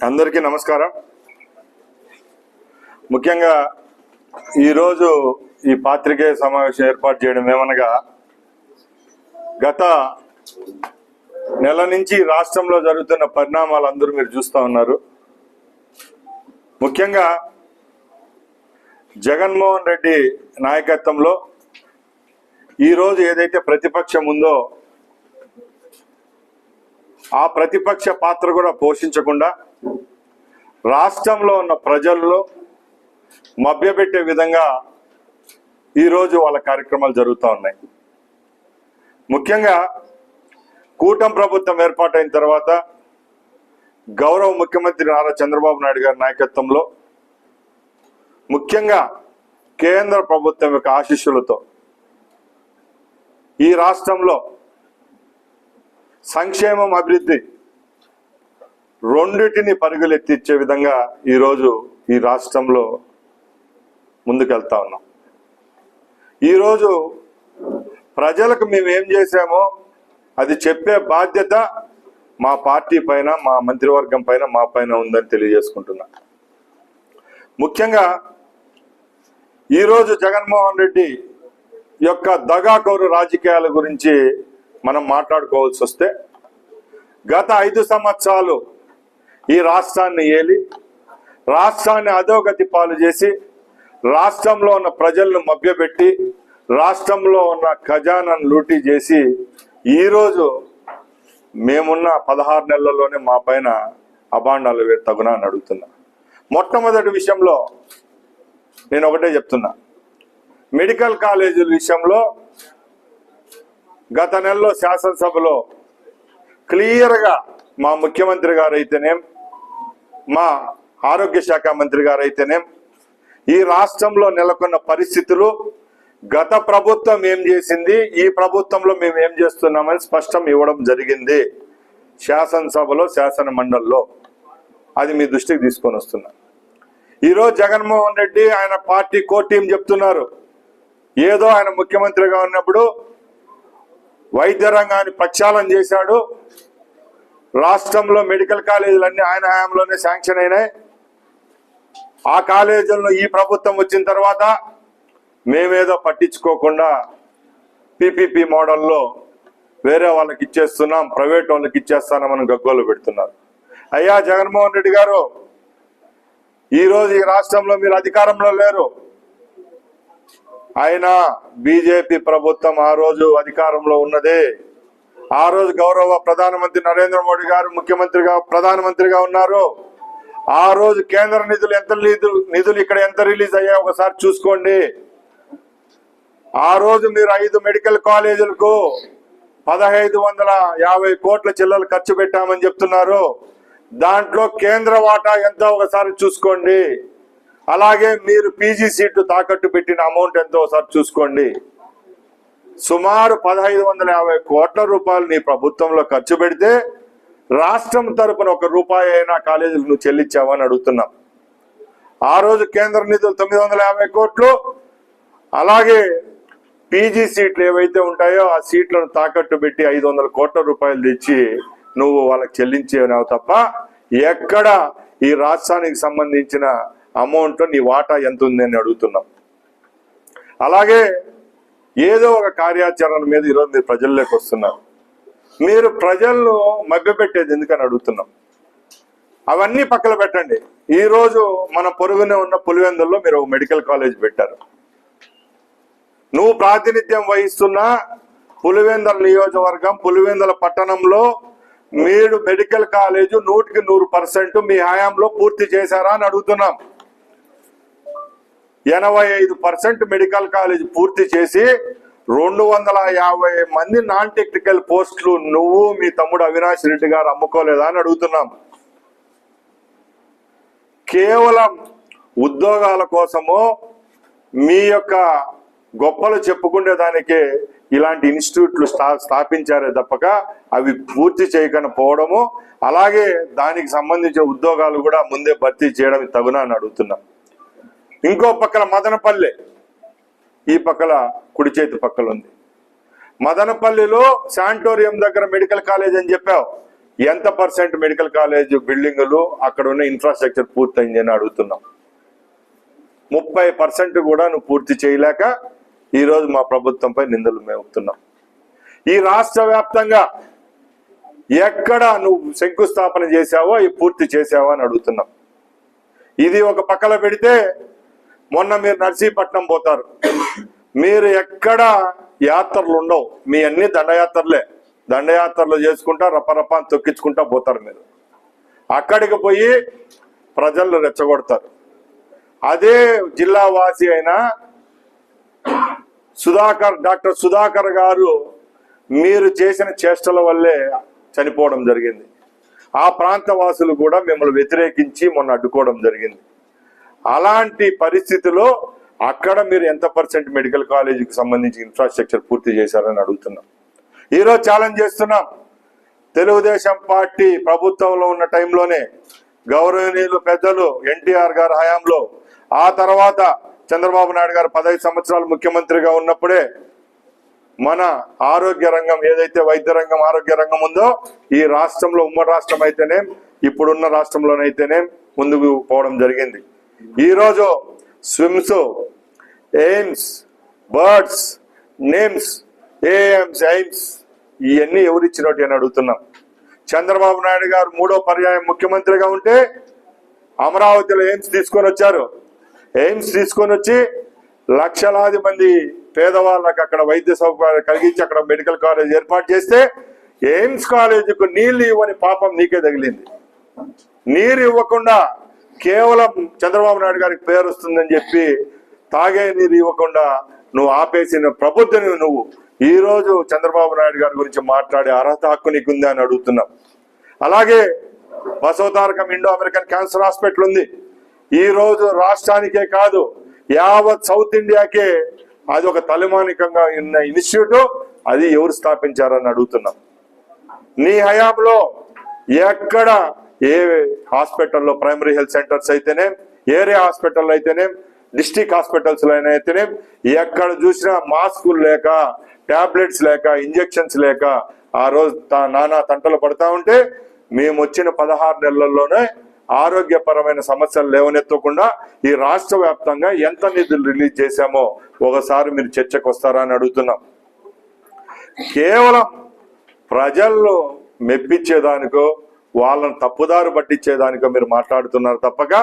అందరికీ నమస్కారం. ముఖ్యంగా ఈరోజు ఈ పాత్రికేయ సమావేశం ఏర్పాటు చేయడం ఏమనగా, గత నెల నుంచి రాష్ట్రంలో జరుగుతున్న పరిణామాలు అందరూ మీరు చూస్తూ ఉన్నారు. ముఖ్యంగా జగన్మోహన్ రెడ్డి నాయకత్వంలో ఈరోజు ఏదైతే ప్రతిపక్షం ఉందో ఆ ప్రతిపక్ష పాత్ర కూడా పోషించకుండా రాష్ట్రంలో ఉన్న ప్రజల్లో మభ్యపెట్టే విధంగా ఈరోజు వాళ్ళ కార్యక్రమాలు జరుగుతూ ఉన్నాయి. ముఖ్యంగా కూటమి ప్రభుత్వం ఏర్పాటైన తర్వాత గౌరవ ముఖ్యమంత్రి నారా చంద్రబాబు నాయుడు గారి నాయకత్వంలో, ముఖ్యంగా కేంద్ర ప్రభుత్వం యొక్క ఆశీస్సులతో ఈ రాష్ట్రంలో సంక్షేమం, అభివృద్ధి రెండింటిని పరుగులెత్తిచ్చే విధంగా ఈరోజు ఈ రాష్ట్రంలో ముందుకెళ్తా ఉన్నాం. ఈరోజు ప్రజలకు మేము ఏం చేశామో అది చెప్పే బాధ్యత మా పార్టీ పైన, మా మంత్రివర్గం పైన, మా పైన ఉందని తెలియజేసుకుంటున్నా. ముఖ్యంగా ఈరోజు జగన్మోహన్ రెడ్డి యొక్క దగాకోరు రాజకీయాల గురించి మనం మాట్లాడుకోవాల్సి వస్తే, గత 5 సంవత్సరాలు ఈ రాష్ట్రాన్ని ఏలి రాష్ట్రాన్ని అధోగతి పాలు చేసి రాష్ట్రంలో ఉన్న ప్రజలను మభ్యపెట్టి రాష్ట్రంలో ఉన్న ఖజానాను లూటీ చేసి ఈరోజు మేమున్న 16 నెలల్లోనే మా పైన అభాండాలు తగునా అని అడుగుతున్నా. మొట్టమొదటి విషయంలో నేను ఒకటే చెప్తున్నా, మెడికల్ కాలేజీల విషయంలో గత నెలలో శాసనసభలో క్లియర్గా మా ముఖ్యమంత్రి గారు అయితేనేం, మా ఆరోగ్య శాఖ మంత్రి గారు అయితేనేం, ఈ రాష్ట్రంలో నెలకొన్న పరిస్థితులు, గత ప్రభుత్వం ఏం చేసింది, ఈ ప్రభుత్వంలో మేము ఏం చేస్తున్నామని స్పష్టం ఇవ్వడం జరిగింది శాసనసభలో, శాసన మండలిలో. అది మీ దృష్టికి తీసుకొని వస్తున్నా. ఈరోజు జగన్మోహన్ రెడ్డి ఆయన పార్టీ కోర్ టీం చెప్తున్నారు, ఏదో ఆయన ముఖ్యమంత్రిగా ఉన్నప్పుడు వైద్య రంగాన్ని ప్రక్షాళన చేశాడు, రాష్ట్రంలో మెడికల్ కాలేజీలన్నీ ఆయన హయాంలోనే శాంక్షన్ అయినాయి, ఆ కాలేజీలను ఈ ప్రభుత్వం వచ్చిన తర్వాత మేమేదో పట్టించుకోకుండా పీపీపీ మోడల్లో వేరే వాళ్ళకి ఇచ్చేస్తున్నాం, ప్రైవేట్ వాళ్ళకి ఇచ్చేస్తానని గగ్గోలు పెడుతున్నారు. అయ్యా జగన్మోహన్ రెడ్డి గారు, ఈరోజు ఈ రాష్ట్రంలో మీరు అధికారంలో లేరు. అయినా బీజేపీ ప్రభుత్వం ఆ రోజు అధికారంలో ఉన్నదే. ఆ రోజు గౌరవ ప్రధానమంత్రి నరేంద్ర మోడీ గారు ముఖ్యమంత్రిగా, ప్రధానమంత్రిగా ఉన్నారు. ఆ రోజు కేంద్ర నిధులు ఇక్కడ ఎంత రిలీజ్ అయ్యాయో ఒకసారి చూసుకోండి. ఆ రోజు మీరు 5 మెడికల్ కాలేజీలకు 1550 కోట్ల చిల్లలు ఖర్చు పెట్టామని చెప్తున్నారు. దాంట్లో కేంద్ర వాటా ఎంతో ఒకసారి చూసుకోండి. అలాగే మీరు పీజీ సీట్లు తాకట్టు పెట్టిన అమౌంట్ ఎంతో ఒకసారి చూసుకోండి. సుమారు 1550 కోట్ల రూపాయలు నీ ప్రభుత్వంలో ఖర్చు పెడితే రాష్ట్రం తరపున 1 రూపాయి అయినా కాలేజీలకు నువ్వు చెల్లించావని అడుగుతున్నాం. ఆ రోజు కేంద్ర నిధులు 950 కోట్లు, అలాగే పీజీ సీట్లు ఏవైతే ఉంటాయో ఆ సీట్లను తాకట్టు పెట్టి 500 కోట్ల రూపాయలు తెచ్చి నువ్వు వాళ్ళకి చెల్లించేనావు తప్ప ఎక్కడ ఈ రాష్ట్రానికి సంబంధించిన అమౌంట్ నీ వాటా ఎంత ఉందని అడుగుతున్నాం. అలాగే ఏదో ఒక కార్యాచరణ మీద ఈరోజు మీరు ప్రజల్లోకి వస్తున్నారు. మీరు ప్రజలను మభ్యపెట్టేది ఎందుకని అడుగుతున్నాం. అవన్నీ పక్కన పెట్టండి. ఈరోజు మన పొరుగునే ఉన్న పులివెందుల్లో మీరు మెడికల్ కాలేజ్ పెట్టారు. నువ్వు ప్రాతినిధ్యం వహిస్తున్న పులివెందుల నియోజకవర్గం, పులివెందుల పట్టణంలో మీరు మెడికల్ కాలేజ్ 100కి 100% మీ హయాంలో పూర్తి చేశారా అని అడుగుతున్నాం. 85% మెడికల్ కాలేజ్ పూర్తి చేసి 250 మంది నాన్ టెక్నికల్ పోస్టులు నువ్వు మీ తమ్ముడు అవినాష్ రెడ్డి గారు అమ్ముకోలేదా అని అడుగుతున్నాం. కేవలం ఉద్యోగాల కోసమో మీ యొక్క గొప్పలు చెప్పుకునే దానికే ఇలాంటి ఇన్స్టిట్యూట్లు స్థాపించారే తప్పక అవి పూర్తి చేయకపోవడము, అలాగే దానికి సంబంధించిన ఉద్యోగాలు కూడా ముందే భర్తీ చేయడం తగునా అని అడుగుతున్నాం. ఇంకో పక్కన మదనపల్లి, ఈ పక్కల కుడి చేతి పక్కల ఉంది. మదనపల్లిలో శాంటోరియం దగ్గర మెడికల్ కాలేజ్ అని చెప్పావు. ఎంత పర్సెంట్ మెడికల్ కాలేజ్ బిల్డింగులు అక్కడ ఉన్న ఇన్ఫ్రాస్ట్రక్చర్ పూర్తయింది అని అడుగుతున్నాం. 30% కూడా నువ్వు పూర్తి చేయలేక ఈరోజు మా ప్రభుత్వంపై నిందలు మేపుతున్నాం. ఈ రాష్ట్ర వ్యాప్తంగా ఎక్కడ నువ్వు శంకుస్థాపన చేశావో అవి పూర్తి చేశావో అని అడుగుతున్నాం. ఇది ఒక పక్కన పెడితే మొన్న మీరు నర్సీపట్నం పోతారు, మీరు ఎక్కడ యాత్రలు ఉండవు, మీ అన్ని దండయాత్రలే. దండయాత్రలు చేసుకుంటా రప్పరప్ప అని తొక్కించుకుంటా పోతారు. మీరు అక్కడికి పోయి ప్రజలు రెచ్చగొడతారు. అదే జిల్లా వాసి అయిన డాక్టర్ సుధాకర్ గారు మీరు చేసిన చేష్టల వల్లే చనిపోవడం జరిగింది. ఆ ప్రాంత వాసులు కూడా మిమ్మల్ని వ్యతిరేకించి మొన్న అడ్డుకోవడం జరిగింది. అలాంటి పరిస్థితిలో అక్కడ మీరు ఎంత పర్సెంట్ మెడికల్ కాలేజీకి సంబంధించి ఇన్ఫ్రాస్ట్రక్చర్ పూర్తి చేశారని అడుగుతున్నాం. ఈరోజు ఛాలెంజ్ చేస్తున్నాం. తెలుగుదేశం పార్టీ ప్రభుత్వంలో ఉన్న టైంలోనే గౌరవనీయులు పెద్దలు ఎన్టీఆర్ గారి హయాంలో, ఆ తర్వాత చంద్రబాబు నాయుడు గారు 15 సంవత్సరాలు ముఖ్యమంత్రిగా ఉన్నప్పుడే మన ఆరోగ్య రంగం ఏదైతే వైద్య రంగం ఆరోగ్య రంగం ఉందో ఈ రాష్ట్రంలో ఉమ్మడి రాష్ట్రం అయితేనే ఇప్పుడున్న రాష్ట్రంలోనైతేనే ముందుకు పోవడం జరిగింది. ఈరోజు SVIMS, AIIMS, birds, NIMS, AIIMS ఇవన్నీ ఎవరిచ్చినట్టు అని అడుగుతున్నాం. చంద్రబాబు నాయుడు గారు 3వ పర్యాయం ముఖ్యమంత్రిగా ఉంటే అమరావతిలో ఎయిమ్స్ తీసుకొని వచ్చారు. ఎయిమ్స్ తీసుకొని వచ్చి లక్షలాది మంది పేదవాళ్ళకి అక్కడ వైద్య సౌకర్యాలు కలిగించి అక్కడ మెడికల్ కాలేజ్ ఏర్పాటు చేస్తే ఎయిమ్స్ కాలేజీకు నీళ్లు ఇవ్వని పాపం నీకే తగిలింది. నీరు ఇవ్వకుండా కేవలం చంద్రబాబు నాయుడు గారికి పేరు వస్తుందని చెప్పి తాగే నీరు ఇవ్వకుండా నువ్వు ఆపేసిన ప్రభుత్వం నువ్వు ఈ రోజు చంద్రబాబు నాయుడు గారి గురించి మాట్లాడే అర్హత హక్కు నీకుంది అని అడుగుతున్నాం. అలాగే Basavatarakam Indo American cancer hospital ఉంది. ఈ రోజు రాష్ట్రానికే కాదు యావత్ సౌత్ ఇండియాకే అది ఒక తలమానికంగా ఉన్న ఇన్స్టిట్యూట్. అది ఎవరు స్థాపించారని అడుగుతున్నాం. నీ హయాంలో ఎక్కడ ఏ హాస్పిటల్లో ప్రైమరీ హెల్త్ సెంటర్స్ అయితేనే, ఏరియా హాస్పిటల్ అయితేనే, డిస్ట్రిక్ట్ హాస్పిటల్స్ అయితేనే ఎక్కడ చూసినా మాస్కులు లేక, టాబ్లెట్స్ లేక, ఇంజెక్షన్స్ లేక ఆ రోజు నానా తంటలు పడతా ఉంటే మేము వచ్చిన 16 నెలల్లోనే ఆరోగ్యపరమైన సమస్యలు లేవనెత్తకుండా ఈ రాష్ట్ర వ్యాప్తంగా ఎంత నిధులు రిలీజ్ చేశామో ఒకసారి మీరు చర్చకు వస్తారా అని అడుగుతున్నాం. కేవలం ప్రజల్లో మెప్పించేదానికో వాళ్ళని తప్పుదారు పట్టించేదానికో మీరు మాట్లాడుతున్నారు తప్పక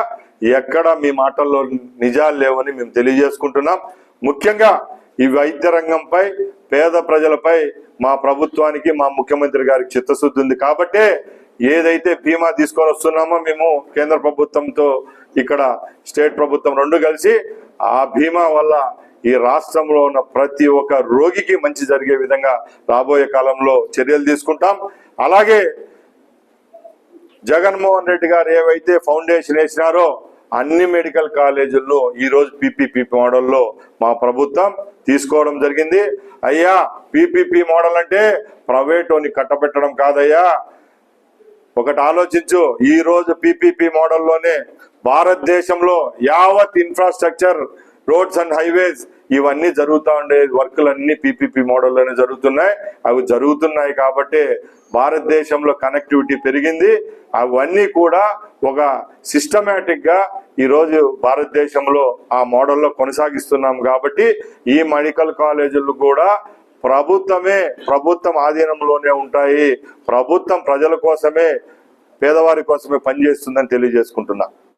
ఎక్కడ మీ మాటల్లో నిజాలు లేవని మేము తెలియజేసుకుంటున్నాం. ముఖ్యంగా ఈ వైద్య రంగంపై పేద ప్రజలపై మా ప్రభుత్వానికి మా ముఖ్యమంత్రి గారికి చిత్తశుద్ధి ఉంది కాబట్టే ఏదైతే బీమా తీసుకొని వస్తున్నామో మేము కేంద్ర ప్రభుత్వంతో ఇక్కడ స్టేట్ ప్రభుత్వం రెండు కలిసి ఆ బీమా వల్ల ఈ రాష్ట్రంలో ఉన్న ప్రతి ఒక్క రోగికి మంచి జరిగే విధంగా రాబోయే కాలంలో చర్యలు తీసుకుంటాం. అలాగే జగన్మోహన్ రెడ్డి గారు ఏవైతే ఫౌండేషన్ వేసినారో అన్ని మెడికల్ కాలేజీల్లో ఈ రోజు పీపీపీ మోడల్లో మా ప్రభుత్వం తీసుకోవడం జరిగింది. అయ్యా పీపీపీ మోడల్ అంటే ప్రైవేటుని కట్టబెట్టడం కాదయ్యా. ఒకటి ఆలోచించు, ఈ రోజు పీపీపీ మోడల్లోనే భారతదేశంలో యావత్ ఇన్ఫ్రాస్ట్రక్చర్, రోడ్స్ అండ్ హైవేస్ ఇవన్నీ జరుగుతూ ఉండే వర్కులన్నీ పీపీపీ మోడల్లోనే జరుగుతున్నాయి. అవి జరుగుతున్నాయి కాబట్టి భారతదేశంలో కనెక్టివిటీ పెరిగింది. అవన్నీ కూడా ఒక సిస్టమేటిక్ గా ఈరోజు భారతదేశంలో ఆ మోడల్లో కొనసాగిస్తున్నాం కాబట్టి ఈ మెడికల్ కాలేజీలు కూడా ప్రభుత్వం ఆధీనంలోనే ఉంటాయి. ప్రభుత్వం ప్రజల కోసమే, పేదవారి కోసమే పనిచేస్తుందని తెలియజేసుకుంటున్నా.